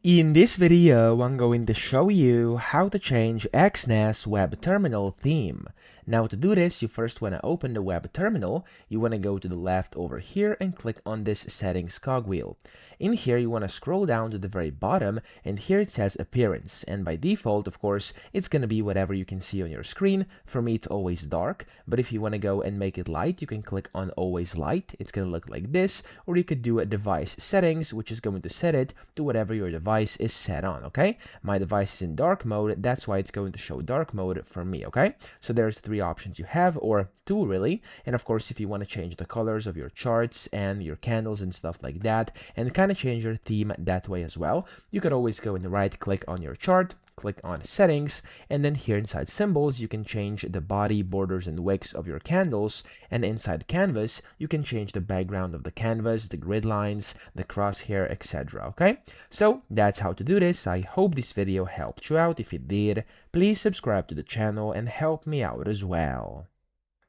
In this video, I'm going to show you how to change Exness web terminal theme. Now to do this, you first want to open the web terminal. You want to go to the left over here and click on this settings cogwheel. In here, you want to scroll down to the very bottom, and here it says appearance. And by default, of course, it's going to be whatever you can see on your screen. For me, it's always dark, but if you want to go and make it light, you can click on always light. It's going to look like this, or you could do a device settings, which is going to set it to whatever your device is set on. Okay, my device is in dark mode, that's why it's going to show dark mode for me. Okay, so there's three options you have, or two really. And of course, if you want to change the colors of your charts and your candles and stuff like that, and kind of change your theme that way as well, you could always go and right click on your chart, click on settings, and then here inside symbols you can change the body, borders, and wicks of your candles, and inside canvas you can change the background of the canvas, the grid lines, the crosshair, etc. Okay, so that's how to do this. I hope this video helped you out. If it did, please subscribe to the channel and help me out as well.